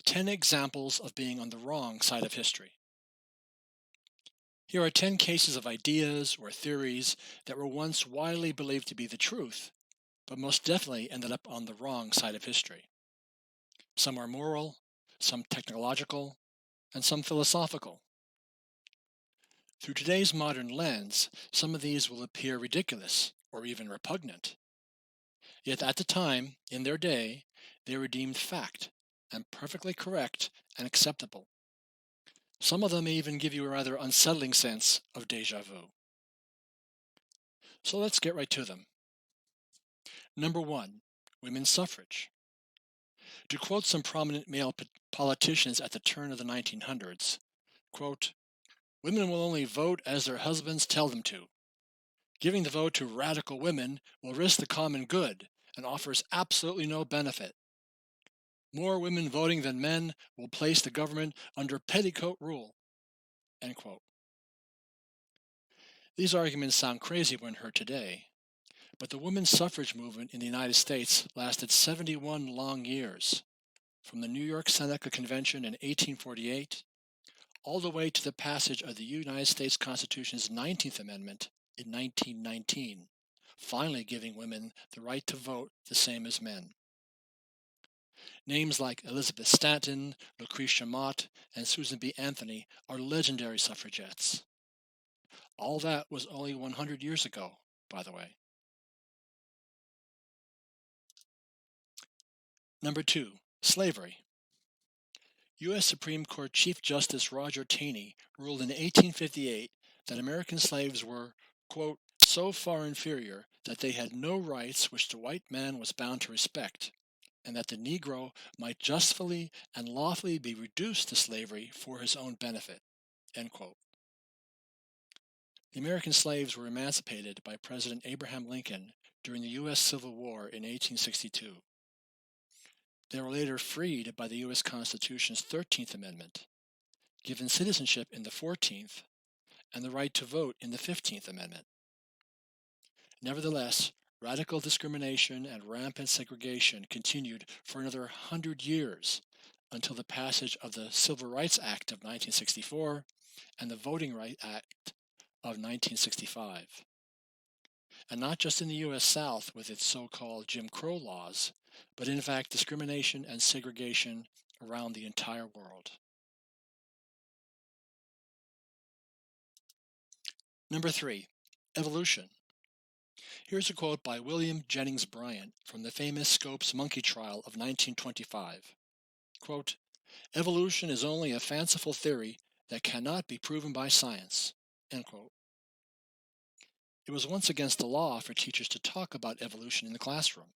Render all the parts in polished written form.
10 examples of being on the wrong side of history. Here are 10 cases of ideas or theories that were once widely believed to be the truth, but most definitely ended up on the wrong side of history. Some are moral, some technological, and some philosophical. Through today's modern lens, some of these will appear ridiculous or even repugnant. Yet at the time, in their day, they were deemed fact and perfectly correct and acceptable. Some of them may even give you a rather unsettling sense of deja vu. So let's get right to them. Number 1. Women's suffrage. To quote some prominent male politicians at the turn of the 1900s, quote, "Women will only vote as their husbands tell them to. Giving the vote to radical women will risk the common good and offers absolutely no benefit. More women voting than men will place the government under petticoat rule." End quote. These arguments sound crazy when heard today, but the women's suffrage movement in the United States lasted 71 long years, from the New York Seneca Convention in 1848 all the way to the passage of the United States Constitution's 19th Amendment in 1919, finally giving women the right to vote the same as men. Names like Elizabeth Stanton, Lucretia Mott, and Susan B. Anthony are legendary suffragettes. All that was only 100 years ago, by the way. Number 2. Slavery. U.S. Supreme Court Chief Justice Roger Taney ruled in 1858 that American slaves were, quote, "so far inferior that they had no rights which the white man was bound to respect, and that the Negro might justly and lawfully be reduced to slavery for his own benefit." End quote. The American slaves were emancipated by President Abraham Lincoln during the U.S. Civil War in 1862. They were later freed by the U.S. Constitution's 13th Amendment, given citizenship in the 14th, and the right to vote in the 15th Amendment. Nevertheless, radical discrimination and rampant segregation continued for another 100 years until the passage of the Civil Rights Act of 1964 and the Voting Rights Act of 1965. And not just in the U.S. South with its so-called Jim Crow laws, but in fact discrimination and segregation around the entire world. Number 3. Evolution. Here's a quote by William Jennings Bryan from the famous Scopes monkey trial of 1925. Quote, "Evolution is only a fanciful theory that cannot be proven by science." End quote. It was once against the law for teachers to talk about evolution in the classroom.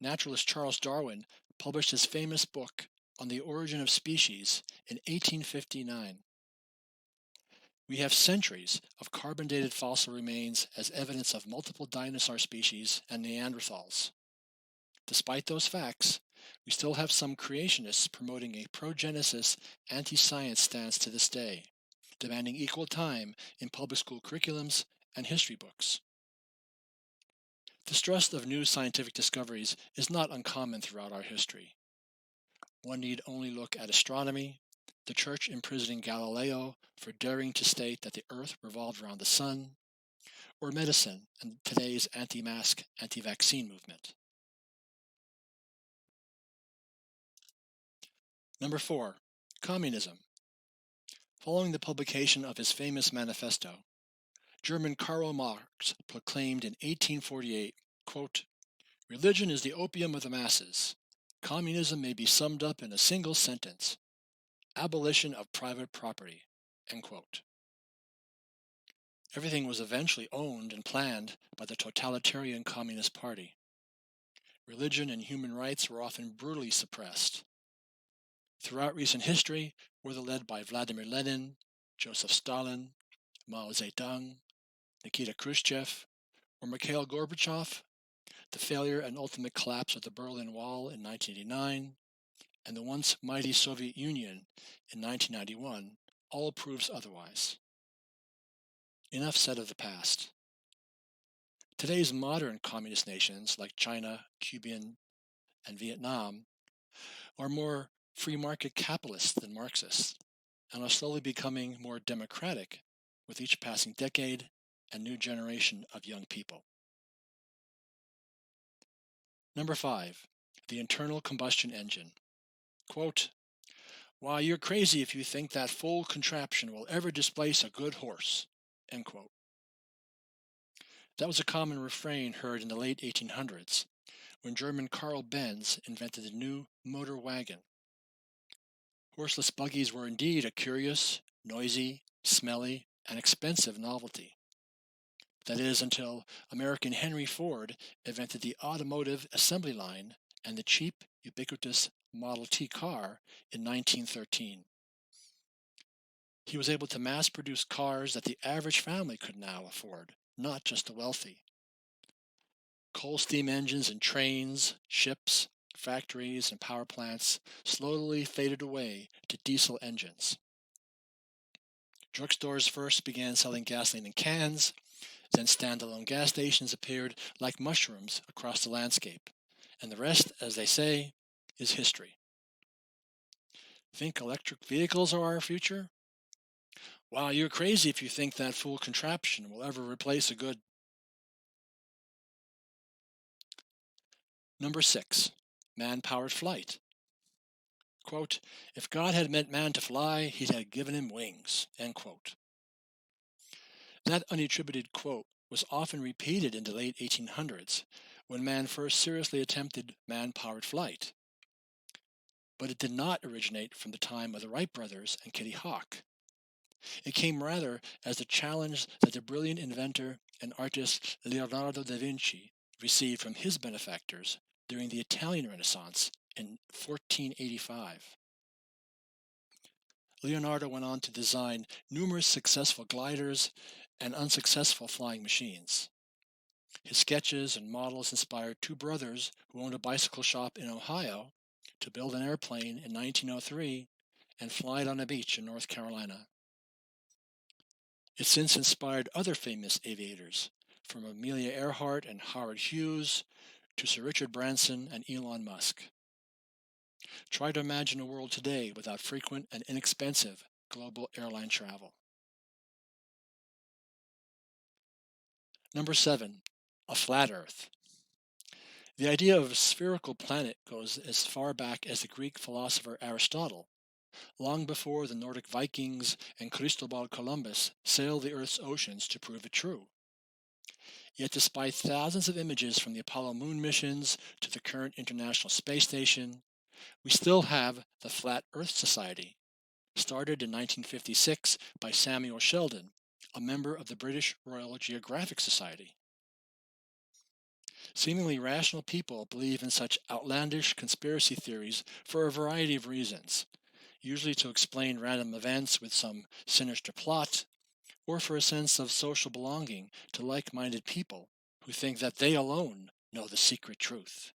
Naturalist Charles Darwin published his famous book On the Origin of Species in 1859. We have centuries of carbon-dated fossil remains as evidence of multiple dinosaur species and Neanderthals. Despite those facts, we still have some creationists promoting a pro-genesis, anti-science stance to this day, demanding equal time in public school curriculums and history books. Distrust of new scientific discoveries is not uncommon throughout our history. One need only look at astronomy, the Church imprisoning Galileo for daring to state that the Earth revolved around the Sun, or medicine and today's anti-mask, anti-vaccine movement. Number 4. Communism. Following the publication of his famous manifesto, German Karl Marx proclaimed in 1848, quote, "Religion is the opium of the masses. Communism may be summed up in a single sentence: abolition of private property." End quote. Everything was eventually owned and planned by the totalitarian Communist Party. Religion and human rights were often brutally suppressed. Throughout recent history, whether led by Vladimir Lenin, Joseph Stalin, Mao Zedong, Nikita Khrushchev, or Mikhail Gorbachev, the failure and ultimate collapse of the Berlin Wall in 1989, and the once mighty Soviet Union in 1991 all proves otherwise. Enough said of the past. Today's modern communist nations like China, Cuba, and Vietnam are more free market capitalists than Marxists and are slowly becoming more democratic with each passing decade and new generation of young people. Number 5. The internal combustion engine. Quote, "Why, you're crazy if you think that full contraption will ever displace a good horse." End quote. That was a common refrain heard in the late 1800s when German Carl Benz invented the new motor wagon. Horseless buggies were indeed a curious, noisy, smelly, and expensive novelty. That is, until American Henry Ford invented the automotive assembly line and the cheap, ubiquitous Model T car in 1913. He was able to mass produce cars that the average family could now afford, not just the wealthy. Coal steam engines in trains, ships, factories, and power plants slowly faded away to diesel engines. Drugstores first began selling gasoline in cans, then standalone gas stations appeared like mushrooms across the landscape, and the rest, as they say, is history. Think electric vehicles are our future? Wow, you're crazy if you think that fool contraption will ever replace a good. Number 6. Man-powered flight. Quote, "If God had meant man to fly, he'd have given him wings." End quote. That unattributed quote was often repeated in the late 1800s when man first seriously attempted man-powered flight. But it did not originate from the time of the Wright brothers and Kitty Hawk. It came rather as the challenge that the brilliant inventor and artist Leonardo da Vinci received from his benefactors during the Italian Renaissance in 1485. Leonardo went on to design numerous successful gliders and unsuccessful flying machines. His sketches and models inspired two brothers who owned a bicycle shop in Ohio to build an airplane in 1903 and fly it on a beach in North Carolina. It since inspired other famous aviators, from Amelia Earhart and Howard Hughes to Sir Richard Branson and Elon Musk. Try to imagine a world today without frequent and inexpensive global airline travel. Number 7. A flat Earth. The idea of a spherical planet goes as far back as the Greek philosopher Aristotle, long before the Nordic Vikings and Cristobal Columbus sailed the Earth's oceans to prove it true. Yet despite thousands of images from the Apollo moon missions to the current International Space Station, we still have the Flat Earth Society, started in 1956 by Samuel Sheldon, a member of the British Royal Geographic Society. Seemingly rational people believe in such outlandish conspiracy theories for a variety of reasons, usually to explain random events with some sinister plot, or for a sense of social belonging to like-minded people who think that they alone know the secret truth.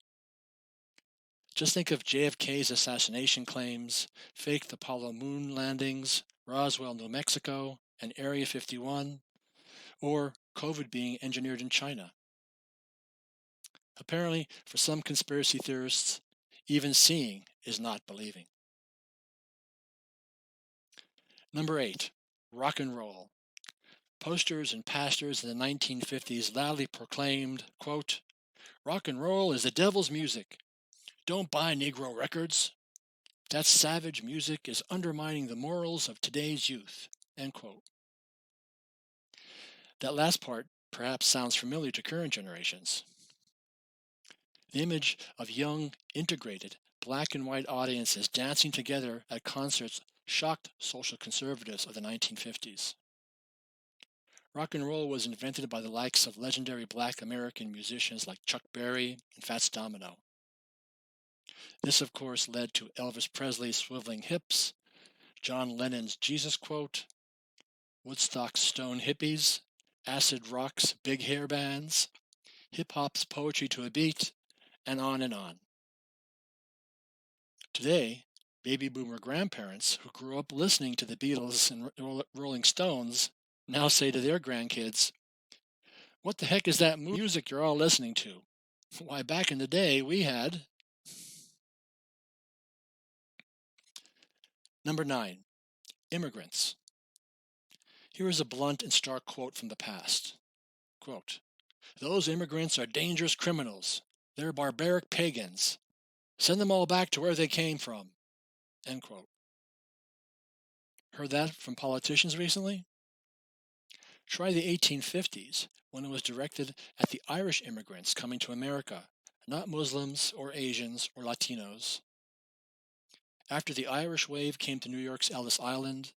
Just think of JFK's assassination claims, faked Apollo moon landings, Roswell, New Mexico, and Area 51, or COVID being engineered in China. Apparently, for some conspiracy theorists, even seeing is not believing. Number 8. Rock and roll. Posters and pastors in the 1950s loudly proclaimed, quote, "Rock and roll is the devil's music. Don't buy Negro records. That savage music is undermining the morals of today's youth." End quote. That last part perhaps sounds familiar to current generations. The image of young, integrated, black and white audiences dancing together at concerts shocked social conservatives of the 1950s. Rock and roll was invented by the likes of legendary black American musicians like Chuck Berry and Fats Domino. This, of course, led to Elvis Presley's swiveling hips, John Lennon's Jesus quote, Woodstock's stone hippies, acid rock's big hair bands, hip-hop's poetry to a beat, and on and on. Today, baby boomer grandparents who grew up listening to the Beatles and Rolling Stones now say to their grandkids, "What the heck is that music you're all listening to? Why, back in the day, we had..." Number 9. Immigrants. Here is a blunt and stark quote from the past. Quote, "Those immigrants are dangerous criminals. They're barbaric pagans. Send them all back to where they came from." End quote. Heard that from politicians recently? Try the 1850s, when it was directed at the Irish immigrants coming to America, not Muslims or Asians or Latinos. After the Irish wave came to New York's Ellis Island,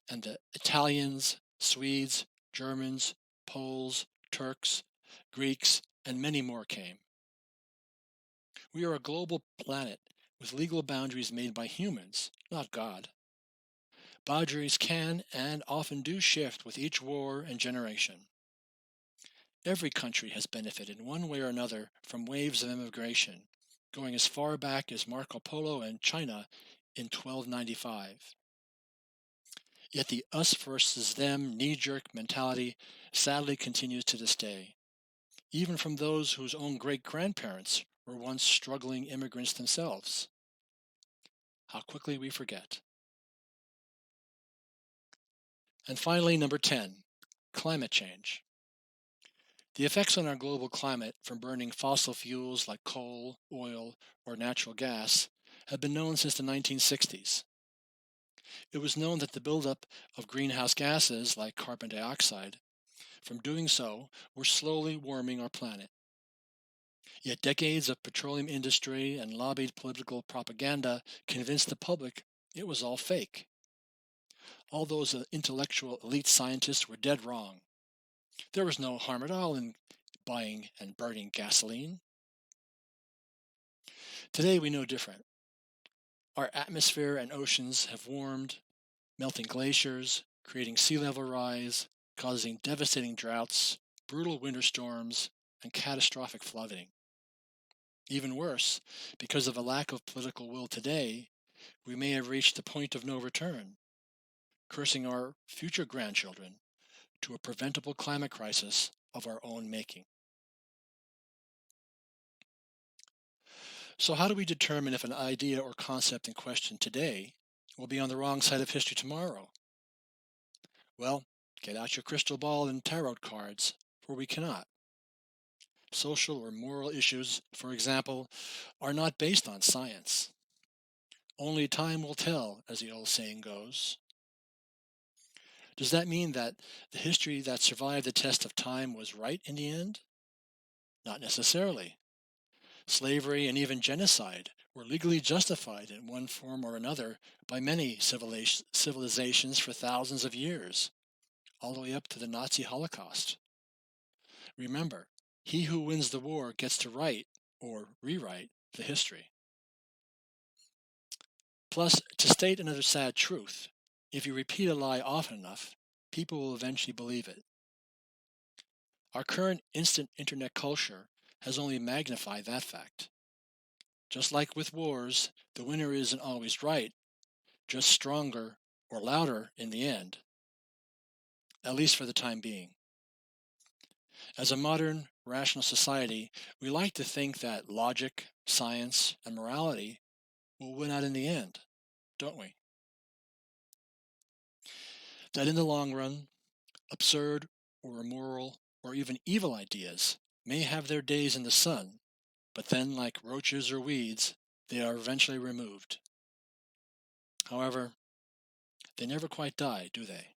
and the Italians, Swedes, Germans, Poles, Turks, Greeks, and many more came. We are a global planet with legal boundaries made by humans, not God. Boundaries can and often do shift with each war and generation. Every country has benefited in one way or another from waves of immigration, going as far back as Marco Polo and China in 1295. Yet the us versus them knee-jerk mentality sadly continues to this day, even from those whose own great-grandparents were once struggling immigrants themselves. How quickly we forget. And finally, number 10, climate change. The effects on our global climate from burning fossil fuels like coal, oil, or natural gas have been known since the 1960s. It was known that the buildup of greenhouse gases like carbon dioxide from doing so were slowly warming our planet. Yet decades of petroleum industry and lobbied political propaganda convinced the public it was all fake. All those intellectual elite scientists were dead wrong. There was no harm at all in buying and burning gasoline. Today we know different. Our atmosphere and oceans have warmed, melting glaciers, creating sea level rise, causing devastating droughts, brutal winter storms, and catastrophic flooding. Even worse, because of a lack of political will today, we may have reached the point of no return, cursing our future grandchildren to a preventable climate crisis of our own making. So, how do we determine if an idea or concept in question today will be on the wrong side of history tomorrow? Well, get out your crystal ball and tarot cards, for we cannot. Social or moral issues, for example, are not based on science. Only time will tell, as the old saying goes. Does that mean that the history that survived the test of time was right in the end? Not necessarily. Slavery and even genocide were legally justified in one form or another by many civilizations for thousands of years, all the way up to the Nazi Holocaust. Remember, he who wins the war gets to write or rewrite the history. Plus, to state another sad truth, if you repeat a lie often enough, people will eventually believe it. Our current instant internet culture has only magnified that fact. Just like with wars, the winner isn't always right, just stronger or louder in the end, at least for the time being. As a modern, rational society, we like to think that logic, science, and morality will win out in the end, don't we? That in the long run, absurd or immoral or even evil ideas may have their days in the sun, but then, like roaches or weeds, they are eventually removed. However, they never quite die, do they?